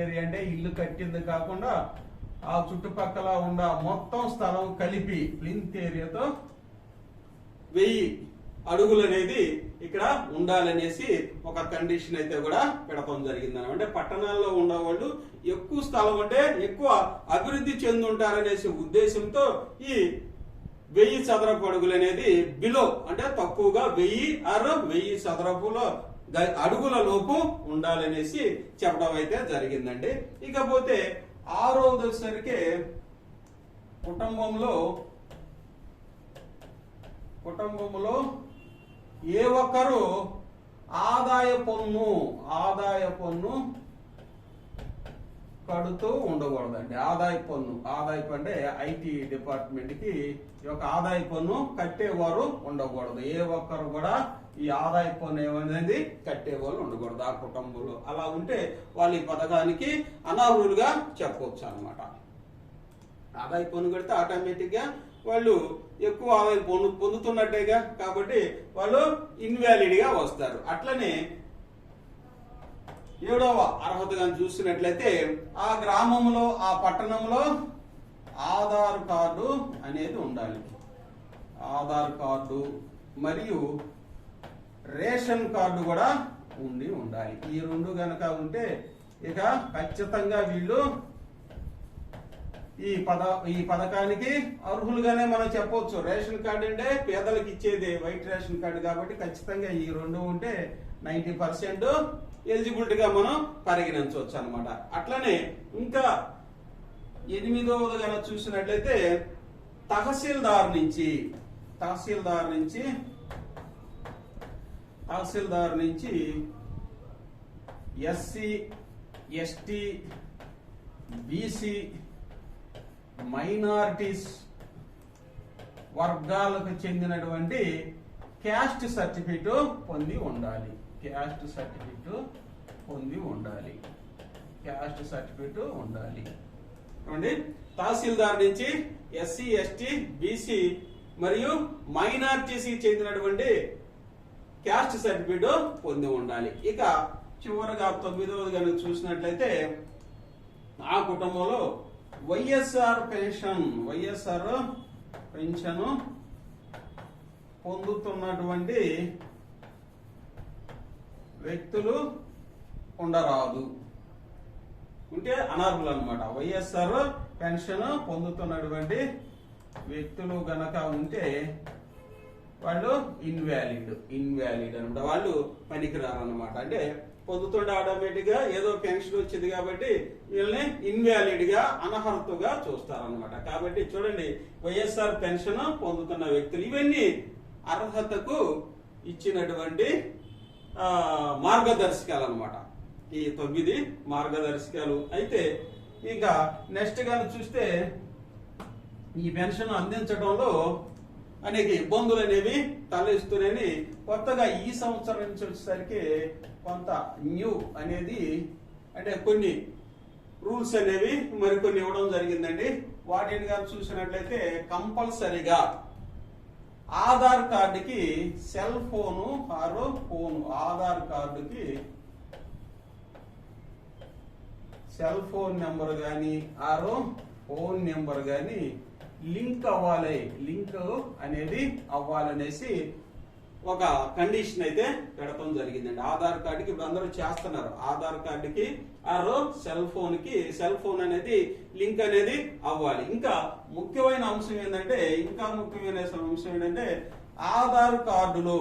ఏరియా అంటే ఇల్లు కట్టింది కాకుండా ఆ చుట్టుపక్కల ఉన్న మొత్తం స్థలం కలిపి ప్లింత్ ఏరియాతో 1000 అడుగులు అనేది ఇక్కడ ఉండాలనేసి ఒక కండిషన్ అయితే కూడా పెడతాం జరిగింది. అంటే పట్టణాల్లో ఉండేవాళ్ళు ఎక్కువ స్థలం అంటే ఎక్కువ అభివృద్ధి చెందుంటారనేసి ఉద్దేశంతో ఈ 1000 చదరపు అడుగులు అనేది బిలో అంటే తక్కువగా 1000 చదరపులో అడుగుల లోపు ఉండాలనేసి చెప్పడం అయితే జరిగిందండి. ఇకపోతే 6వ దశకి కుటుంబంలో ఏ ఒక్కరు ఆదాయ పన్ను కడుతూ ఉండకూడదండి. ఆదాయపు అంటే ఐటీ డిపార్ట్మెంట్ కి ఈ యొక్క ఆదాయ పన్ను కట్టేవారు ఉండకూడదు. ఏ ఒక్కరు కూడా ఈ ఆదాయ పన్ను ఏమనేది కట్టేవాళ్ళు ఉండకూడదు ఆ కుటుంబంలో. అలా ఉంటే వాళ్ళు ఈ పథకానికి అనర్హులుగా చెప్పవచ్చు అన్నమాట. ఆదాయ పన్ను కడితే ఆటోమేటిక్ గా వాళ్ళు ఎక్కువ ఆదాయ పన్ను పొందుతున్నట్టేగా, కాబట్టి వాళ్ళు ఇన్వాలిడ్ గా వస్తారు. అట్లనే 7వ అర్హతగా చూసినట్లయితే ఆ గ్రామంలో ఆ పట్టణంలో ఆధార్ కార్డు అనేది ఉండాలి. ఆధార్ కార్డు మరియు రేషన్ కార్డు కూడా ఉండాలి. ఈ 2 గనక ఉంటే ఇక ఖచ్చితంగా వీళ్ళు ఈ పథకానికి అర్హులుగానే మనం చెప్పవచ్చు. రేషన్ కార్డు అంటే పేదలకు ఇచ్చేది వైట్ రేషన్ కార్డు కాబట్టి ఖచ్చితంగా ఈ 2 ఉంటే 90% ఎలిజిబిలిటీగా మనం పరిగణించవచ్చు అనమాట. అట్లనే ఇంకా 8వదిగా చూసినట్లయితే తహసీల్దార్ నుంచి ఎస్సీ, ఎస్టీ, బీసీ, మైనారిటీస్ వర్గాలకు చెందినటువంటి క్యాస్ట్ సర్టిఫికేట్ పొంది ఉండాలి. తహసీల్దార్ నుంచి ఎస్సీ, ఎస్టీ, బీసీ మరియు మైనారిటీస్ చెందినటువంటి క్యాస్ట్ సర్టిఫికేట్ పొంది ఉండాలి. ఇక చివరగా 9వది కనుక చూసినట్లయితే ఆ కుటుంబంలో వైఎస్ఆర్ పెన్షన్ పొందుతున్నటువంటి వ్యక్తులు ఉండరాదు. ఉంటే అనర్హులు అన్నమాట. వైఎస్ఆర్ పెన్షన్ పొందుతున్నటువంటి వ్యక్తులు గనక ఉంటే వాళ్ళు ఇన్వాలిడ్ అనమాట. వాళ్ళు పనికిరారు అనమాట. అంటే పొందుతుండే ఆటోమేటిక్ గా ఏదో పెన్షన్ వచ్చింది కాబట్టి వీళ్ళని ఇన్వాలిడ్ గా అనర్హతగా చూస్తారనమాట. కాబట్టి చూడండి, వైఎస్ఆర్ పెన్షన్ పొందుతున్న వ్యక్తులు ఇవన్నీ అర్హతకు ఇచ్చినటువంటి మార్గదర్శకాలు అనమాట. ఈ 9 మార్గదర్శకాలు. అయితే ఇంకా నెక్స్ట్ గాని చూస్తే ఈ పెన్షన్ అందించడంలో అనేక ఇబ్బందులు అనేవి తలెస్తున్నాయని కొత్తగా ఈ సంవత్సరం నుంచి వచ్చేసరికి కొంత న్యూ అనేది అంటే కొన్ని రూల్స్ అనేవి మరికొన్ని ఇవ్వడం జరిగిందండి. వాటిని కానీ చూసినట్లయితే కంపల్సరిగా ఆధార్ కార్డుకి సెల్ ఫోను ఆధార్ కార్డుకి సెల్ ఫోన్ నెంబర్ కానీ ఫోన్ నెంబర్ కానీ లింక్ అనేది అవ్వాలనేసి ఒక కండిషన్ అయితే పెడతాం జరిగిందండి. ఆధార్ కార్డుకి ఇప్పుడు అందరూ చేస్తున్నారు. ఆధార్ కార్డుకి ఆరో సెల్ ఫోన్ అనేది లింక్ అనేది అవ్వాలి. ఇంకా ముఖ్యమైన అంశం ఏంటంటే ఆధార్ కార్డులో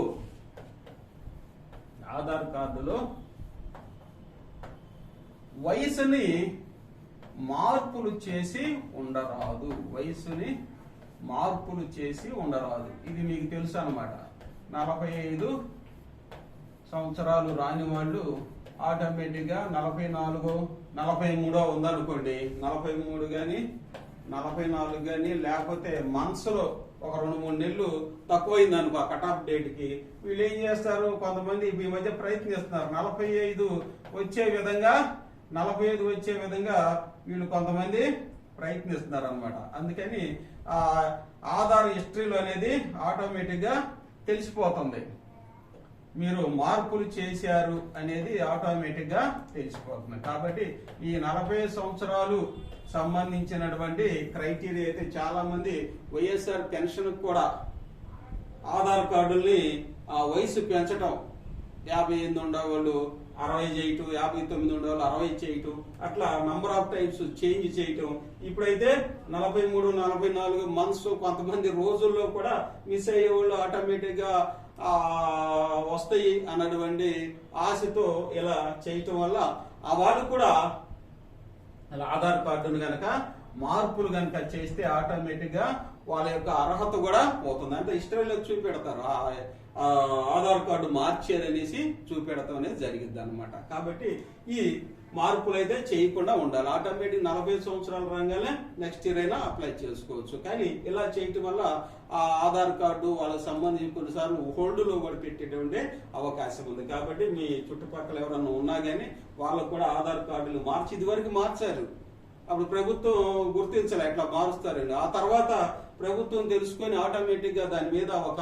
వయసుని మార్పులు చేసి ఉండరాదు. ఇది మీకు తెలుసు అన్నమాట. 45 సంవత్సరాలు రాని వాళ్ళు ఆటోమేటిక్ గా 44, 43 ఉందనుకోండి, 43 గాని 44 గాని, లేకపోతే మంత్స్ లో ఒక 2-3 నెలలు తక్కువైంది అనుకో కట్ ఆఫ్ డేట్ కి, వీళ్ళు ఏం చేస్తారు, కొంతమంది ఈ మధ్య ప్రయత్నిస్తున్నారు 45 వచ్చే విధంగా వీళ్ళు కొంతమంది ప్రయత్నిస్తున్నారు అనమాట. అందుకని ఆ ఆధార్ హిస్టరీలో అనేది ఆటోమేటిక్ గా తెలిసిపోతుంది. మీరు మార్పులు చేశారు అనేది ఆటోమేటిక్ గా తెలిసిపోతుంది. కాబట్టి ఈ 40 సంవత్సరాలు సంబంధించినటువంటి క్రైటీరియా అయితే చాలా మంది వైఎస్ఆర్ పెన్షన్ కూడా ఆధార్ కార్డుల్ని ఆ వయసు పెంచడం, 58 ఉండేవాళ్ళు 60 చేయటం, 59 ఉండేవాళ్ళు 60 చేయటం, అట్లా నంబర్ ఆఫ్ టైమ్స్ చేంజ్ చేయటం. ఇప్పుడైతే 43, 44 మంత్స్, కొంతమంది రోజుల్లో కూడా మిస్ అయ్యే వాళ్ళు ఆటోమేటిక్ గా వస్తాయి అన్నటువంటి ఆశతో ఇలా చేయటం వల్ల వాళ్ళు కూడా ఆధార్ కార్డును గనక మార్పులు గనక చేస్తే ఆటోమేటిక్ గా వాళ్ళ యొక్క అర్హత కూడా పోతుంది. అంటే హిస్టరీలో చూపెడతారు ఆధార్ కార్డు మార్చారనేసి చూపెడతాం అనేది జరిగింది అనమాట. కాబట్టి ఈ మార్పులు అయితే చేయకుండా ఉండాలి. ఆటోమేటిక్ 40 సంవత్సరాల రాగానే నెక్స్ట్ ఇయర్ అయినా అప్లై చేసుకోవచ్చు. కానీ ఇలా చేయటం వల్ల ఆ ఆధార్ కార్డు వాళ్ళకి సంబంధించి కొన్నిసార్లు హోల్డ్ లో కూడా పెట్టేటువంటి అవకాశం ఉంది. కాబట్టి మీ చుట్టుపక్కల ఎవరన్నా ఉన్నా గానీ వాళ్ళకు కూడా ఆధార్ కార్డులు ఇదివరకు మార్చారు, అప్పుడు ప్రభుత్వం గుర్తించాలి ఎట్లా మారుస్తారండి. ఆ తర్వాత ప్రభుత్వం తెలుసుకొని ఆటోమేటిక్ గా దాని మీద ఒక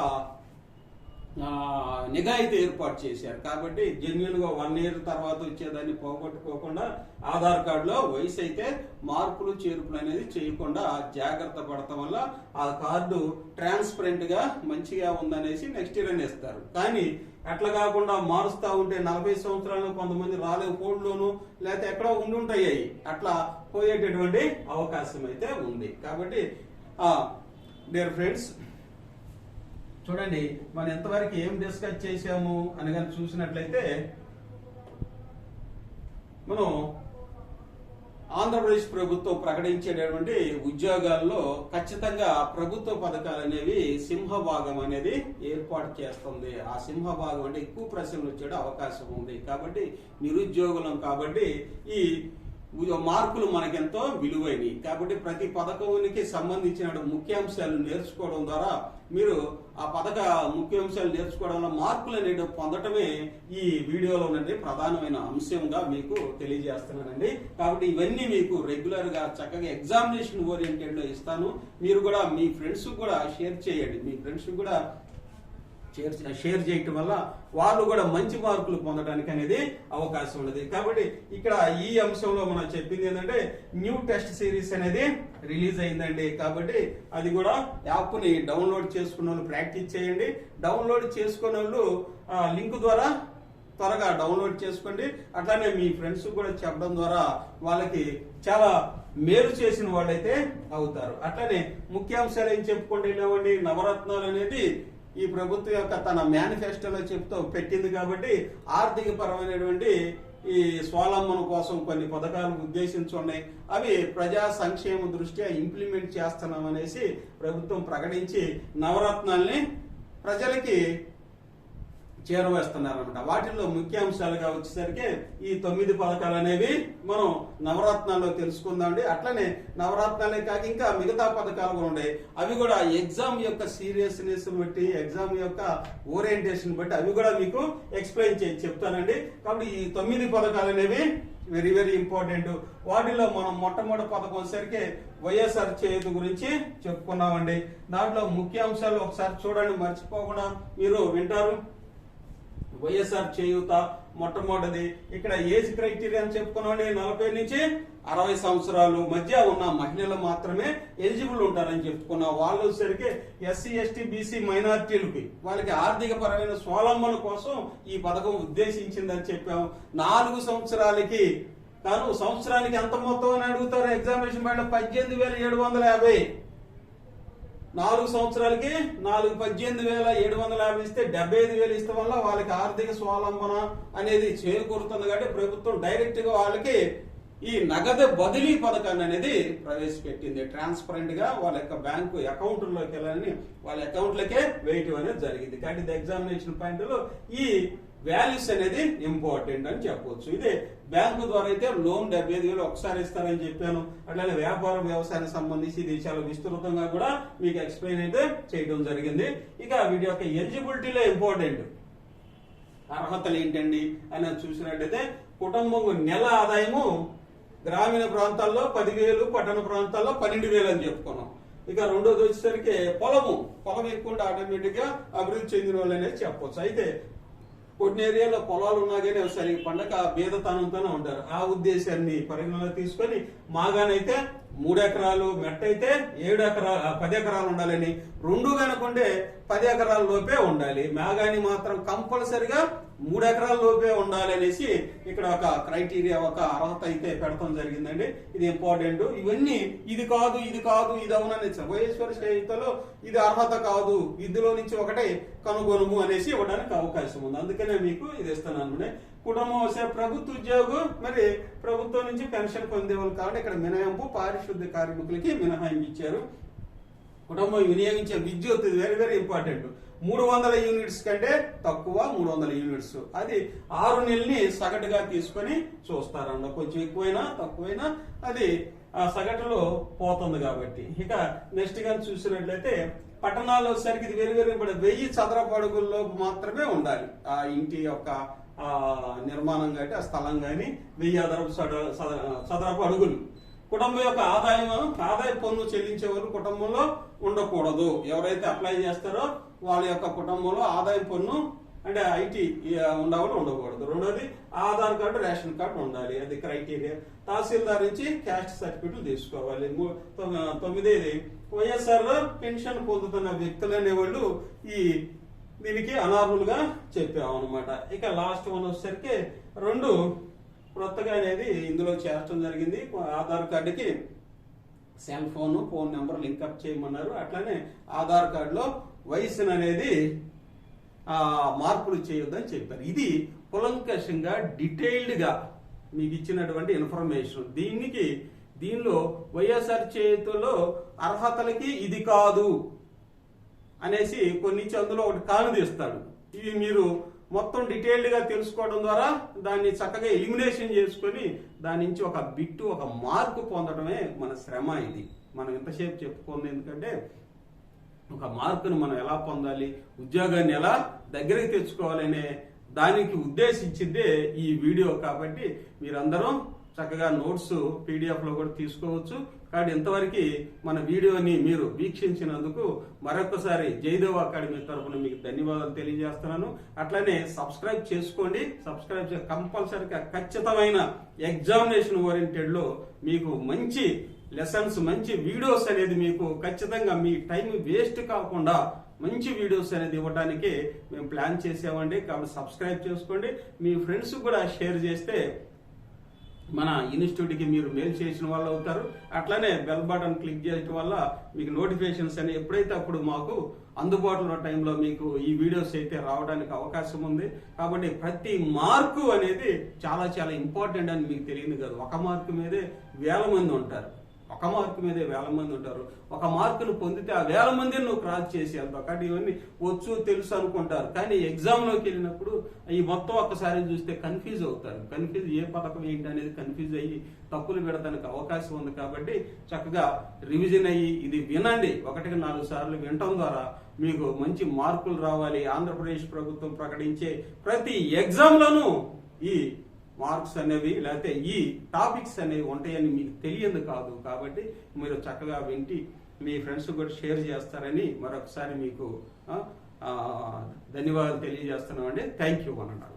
నిఘా అయితే ఏర్పాటు చేశారు. కాబట్టి జెన్యున్ గా 1 ఇయర్ తర్వాత వచ్చేదాన్ని పోగొట్టుకోకుండా ఆధార్ కార్డులో వయసు అయితే మార్పులు చేర్పులు అనేది చేయకుండా జాగ్రత్త పడటం వల్ల ఆ కార్డు ట్రాన్స్పరెంట్ గా మంచిగా ఉందనేసి నెక్స్ట్ ఇయర్ అని ఇస్తారు. కానీ అట్లా కాకుండా మారుస్తా ఉంటే 40 సంవత్సరాలు కొంతమంది రాలేవు, ఫోన్లోను లేకపోతే ఎక్కడో ఉండుంటాయి, అట్లా పోయేటటువంటి అవకాశం అయితే ఉంది. కాబట్టి డియర్ ఫ్రెండ్స్, చూడండి మనం ఎంతవరకు ఏం డిస్కస్ చేశాము అని కానీ చూసినట్లయితే, మనం ఆంధ్రప్రదేశ్ ప్రభుత్వం ప్రకటించేటటువంటి ఉద్యోగాల్లో ఖచ్చితంగా ప్రభుత్వ పథకాలు అనేవి సింహభాగం అనేది ఏర్పాటు చేస్తుంది. ఆ సింహభాగం అంటే ఎక్కువ ప్రశ్నలు వచ్చే అవకాశం ఉంది. కాబట్టి నిరుద్యోగులం కాబట్టి ఈ మార్కులు మనకెంతో విలువైనవి. కాబట్టి ప్రతి పథకానికి సంబంధించిన ముఖ్యాంశాలు నేర్చుకోవడం ద్వారా మీరు ఆ పథక ముఖ్యాంశాలు నేర్చుకోవడం వల్ల మార్కులు అనేవి పొందటమే ఈ వీడియోలో ఉన్నది ప్రధానమైన అంశంగా మీకు తెలియజేస్తున్నానండి. కాబట్టి ఇవన్నీ మీకు రెగ్యులర్ గా చక్కగా ఎగ్జామినేషన్ ఓరియంటెడ్ లో ఇస్తాను. మీరు కూడా మీ ఫ్రెండ్స్ కూడా షేర్ చేయండి. మీ ఫ్రెండ్స్ కూడా షేర్ చేయటం వల్ల వాళ్ళు కూడా మంచి మార్కులు పొందడానికి అనేది అవకాశం ఉన్నది. కాబట్టి ఇక్కడ ఈ అంశంలో మనం చెప్పింది ఏంటంటే న్యూ టెస్ట్ సిరీస్ అనేది రిలీజ్ అయిందండి. కాబట్టి అది కూడా యాప్ ని డౌన్లోడ్ చేసుకున్న వాళ్ళు ప్రాక్టీస్ చేయండి. డౌన్లోడ్ చేసుకున్న వాళ్ళు లింక్ ద్వారా త్వరగా డౌన్లోడ్ చేసుకోండి. అట్లానే మీ ఫ్రెండ్స్ కూడా చెప్పడం ద్వారా వాళ్ళకి చాలా మేలు చేసిన వాళ్ళైతే అవుతారు. అట్లానే ముఖ్యాంశాలు ఏం చెప్పుకుంటూ వెళ్ళామండి, నవరత్నాలు అనేది ఈ ప్రభుత్వం యొక్క తన మేనిఫెస్టోలో చెప్తూ పెట్టింది. కాబట్టి ఆర్థిక పరమైనటువంటి ఈ స్వావలంబన కోసం కొన్ని పథకాలు ఉద్దేశించున్నాయి. అవి ప్రజా సంక్షేమ దృష్ట్యా ఇంప్లిమెంట్ చేస్తున్నాం అనేసి ప్రభుత్వం ప్రకటించి నవరత్నాల్ని ప్రజలకి చేరవేస్తున్నారన్నమాట. వాటిల్లో ముఖ్యాంశాలుగా వచ్చేసరికి ఈ 9 పథకాలు అనేవి మనం నవరత్నాల్లో తెలుసుకుందామండి. అట్లనే నవరత్నాలే కాక ఇంకా మిగతా పథకాలు కూడా ఉన్నాయి. అవి కూడా ఎగ్జామ్ యొక్క సీరియస్నెస్ బట్టి, ఎగ్జామ్ యొక్క ఓరియంటేషన్ బట్టి అవి కూడా మీకు ఎక్స్ప్లెయిన్ చేసి చెప్తానండి. కాబట్టి ఈ 9 పథకాలు అనేవి వెరీ వెరీ ఇంపార్టెంట్. వాటిలో మనం మొట్టమొదటి పథకం వచ్చేసరికి వైఎస్ఆర్ చేయూత గురించి చెప్పుకున్నామండి. దాంట్లో ముఖ్యాంశాలు ఒకసారి చూడండి, మర్చిపోకుండా మీరు వింటారు. వైఎస్ఆర్ చేయూత మొట్టమొదటిది ఇక్కడ ఏజ్ క్రైటీరియా అని చెప్పుకున్నాండి, 40 నుంచి 60 సంవత్సరాలు మధ్య ఉన్న మహిళలు మాత్రమే ఎలిజిబుల్ ఉంటారని చెప్పుకున్నాం. వాళ్ళు వచ్చేసరికి ఎస్సీ ఎస్టీ బీసీ మైనారిటీలకి వాళ్ళకి ఆర్థిక పరమైన స్వావలంబన కోసం ఈ పథకం ఉద్దేశించిందని చెప్పాం. 4 సంవత్సరాలకి సంవత్సరానికి ఎంత మొత్తం అని అడుగుతారు ఎగ్జామినేషన్ బయట 18,750. 4 సంవత్సరాలకి 18,750 ఇస్తే 75,000 ఇస్తే వల్ల వాళ్ళకి ఆర్థిక స్వావలంబన అనేది చేకూరుతుంది. కాబట్టి ప్రభుత్వం డైరెక్ట్ గా వాళ్ళకి ఈ నగదు బదిలీ పథకాన్ని అనేది ప్రవేశపెట్టింది. ట్రాన్స్పరెంట్ గా వాళ్ళ యొక్క బ్యాంకు అకౌంట్లోకి వెళ్ళాలని వాళ్ళ అకౌంట్లకే వేయటం అనేది జరిగింది. కాబట్టి ఇది ఎగ్జామినేషన్ పాయింట్ లో ఈ వాల్యూస్ అనేది ఇంపార్టెంట్ అని చెప్పవచ్చు. ఇదే బ్యాంకు ద్వారా అయితే లోన్ 75,000 ఒకసారి ఇస్తారని చెప్పాను. అట్లానే వ్యాపారం వ్యవసాయానికి సంబంధించి ఇది చాలా విస్తృతంగా కూడా మీకు ఎక్స్ప్లెయిన్ అయితే చేయడం జరిగింది. ఇక వీటి యొక్క ఎలిజిబిలిటీలో ఇంపార్టెంట్ అర్హతలు ఏంటండి అని చూసినట్టయితే కుటుంబం నెల ఆదాయము గ్రామీణ ప్రాంతాల్లో 10,000, పట్టణ ప్రాంతాల్లో 12,000 అని చెప్పుకున్నాం. ఇక రెండోది వచ్చేసరికి పొలం ఎక్కువ ఆటోమేటిక్ గా అభివృద్ధి చెందిన వాళ్ళు అనేది చెప్పవచ్చు. అయితే కొన్ని ఏరియాలో పొలాలు ఉన్నా కానీ సరిగ్గా పండగ బీదతనంతోనే ఉంటారు. ఆ ఉద్దేశాన్ని పరిగణలో తీసుకొని మాగానైతే 3 ఎకరాలు, మెట్ట అయితే 10 ఎకరాలు ఉండాలని, 2 కనుకుంటే 10 ఎకరాల లోపే ఉండాలి. మేఘాని మాత్రం కంపల్సరిగా 3 ఎకరాల లోపే ఉండాలి అనేసి ఇక్కడ ఒక క్రైటీరియా, ఒక అర్హత అయితే పెడతాం జరిగిందండి. ఇది ఇంపార్టెంట్. ఇవన్నీ ఇది కాదు ఇది అవునని వైఎస్ఆర్ చేతిలో ఇది అర్హత కాదు, ఇందులో నుంచి ఒకటే కనుగొనుము అనేసి ఇవ్వడానికి అవకాశం ఉంది. అందుకనే మీకు ఇది ఇస్తున్నాను. కుటుంబం వస్తే ప్రభుత్వ ఉద్యోగం, మరి ప్రభుత్వం నుంచి పెన్షన్ పొందేవాళ్ళు కాబట్టి ఇక్కడ మినహాయింపు పారిశుద్ధ్య కార్మికులకి మినహాయింపు ఇచ్చారు. కుటుంబం వినియోగించే విద్యుత్ వెరీ వెరీ ఇంపార్టెంట్. 300 యూనిట్స్ కంటే తక్కువ 300 యూనిట్స్, అది 6 నెలల్ని సగటుగా తీసుకొని చూస్తారన్న. కొంచెం ఎక్కువైనా తక్కువైనా అది సగటులో పోతుంది కాబట్టి. ఇక నెక్స్ట్ గా చూసినట్లయితే పట్టణాల్లో వచ్చేసరికి ఇది వెరీ వెరీ ఇంపార్టెంట్. 1000 చదరపు అడుగుల్లో మాత్రమే ఉండాలి ఆ ఇంటి యొక్క నిర్మాణం కానీ ఆ స్థలం కానీ 1000 చదరపు అడుగులు. కుటుంబం యొక్క ఆదాయ పన్ను చెల్లించే వాళ్ళు కుటుంబంలో ఉండకూడదు. ఎవరైతే అప్లై చేస్తారో వాళ్ళ యొక్క కుటుంబంలో ఆదాయ పన్ను అంటే ఐటీ ఉండవాళ్ళు ఉండకూడదు. రెండోది ఆధార్ కార్డు, రేషన్ కార్డు ఉండాలి, అది క్రైటీరియా. తహసీల్దార్ నుంచి క్యాస్ట్ సర్టిఫికెట్లు తీసుకోవాలి. 9ది వైఎస్ఆర్ పెన్షన్ పొందుతున్న వ్యక్తులు అనేవాళ్ళు దీనికి అనర్హులుగా చెప్పామన్నమాట. ఇక లాస్ట్ వన్ వచ్చేసరికి 2 కొత్తగా అనేది ఇందులో చేర్చడం జరిగింది. ఆధార్ కార్డుకి సెల్ ఫోన్ నెంబర్ లింక్అప్ చేయమన్నారు. అట్లానే ఆధార్ కార్డులో వయసును అనేది మార్పులు చేయొద్దని చెప్పారు. ఇది కులంకషంగా డీటెయిల్డ్ గా మీకు ఇచ్చినటువంటి ఇన్ఫర్మేషన్. దీనిలో వైఎస్ఆర్ చేతిలో అర్హతలకి ఇది కాదు అనేసి కొన్ని అందులో ఒకటి కాను తీస్తాడు. ఇవి మీరు మొత్తం డీటెయిల్డ్ గా తెలుసుకోవడం ద్వారా దాన్ని చక్కగా ఎలిమినేషన్ చేసుకొని దాని నుంచి ఒక బిట్టు, ఒక మార్కు పొందడమే మన శ్రమ. ఇది మనం ఎంతసేపు చెప్పుకుంది. ఎందుకంటే ఒక మార్కును మనం ఎలా పొందాలి, ఉద్యోగాన్ని ఎలా దగ్గరికి తెచ్చుకోవాలనే దానికి ఉద్దేశించిందే ఈ వీడియో. కాబట్టి మీరందరూ చక్కగా నోట్స్ పీడిఎఫ్ లో కూడా తీసుకోవచ్చు. కాబట్టి ఇంతవరకు మన వీడియోని మీరు వీక్షించినందుకు మరొకసారి జయదేవ్ అకాడమీ తరఫున మీకు ధన్యవాదాలు తెలియజేస్తున్నాను. అట్లనే సబ్స్క్రైబ్ చేసుకోండి. సబ్స్క్రైబ్ కంపల్సరీగా ఖచ్చితమైన ఎగ్జామినేషన్ ఓరియంటెడ్ లో మీకు మంచి లెసన్స్, మంచి వీడియోస్ అనేది మీకు ఖచ్చితంగా మీ టైం వేస్ట్ కాకుండా మంచి వీడియోస్ అనేది ఇవ్వడానికి మేము ప్లాన్ చేసామండి. కాబట్టి సబ్స్క్రైబ్ చేసుకోండి. మీ ఫ్రెండ్స్ కూడా షేర్ చేస్తే మన ఇన్స్టిట్యూట్కి మీరు మెయిల్ చేసిన వాళ్ళు అవుతారు. అట్లానే బెల్ బటన్ క్లిక్ చేయడం వల్ల మీకు నోటిఫికేషన్స్ అని ఎప్పుడైతే అప్పుడు మాకు అందుబాటులో టైంలో మీకు ఈ వీడియోస్ అయితే రావడానికి అవకాశం ఉంది. కాబట్టి ప్రతి మార్కు అనేది చాలా చాలా ఇంపార్టెంట్ అని మీకు తెలియదు కదా. ఒక మార్కు మీదే 1000 మంది ఉంటారు. ఒక మార్కును పొందితే ఆ 1000 మందిని నువ్వు క్రాస్ చేసి వెళ్తావు. కాబట్టి ఇవన్నీ వచ్చు తెలుసు అనుకుంటారు. కానీ ఎగ్జామ్ లోకి వెళ్ళినప్పుడు ఈ మొత్తం ఒక్కసారి చూస్తే కన్ఫ్యూజ్ అవుతారు. ఏ పథకం ఏంటి అనేది కన్ఫ్యూజ్ అయ్యి తప్పులు పెడతానికి అవకాశం ఉంది. కాబట్టి చక్కగా రివిజన్ అయ్యి ఇది వినండి. 1కి 4 సార్లు వినటం ద్వారా మీకు మంచి మార్కులు రావాలి. ఆంధ్రప్రదేశ్ ప్రభుత్వం ప్రకటించే ప్రతి ఎగ్జామ్ లోనూ ఈ మార్క్స్ అనేవి లేకపోతే ఈ టాపిక్స్ అనేవి ఉంటాయని మీకు తెలియదు కాదు. కాబట్టి మీరు చక్కగా వింటి మీ ఫ్రెండ్స్ కూడా షేర్ చేస్తారని మరొకసారి మీకు ధన్యవాదాలు తెలియజేస్తున్నామండి. థ్యాంక్ యూ అన్నారు.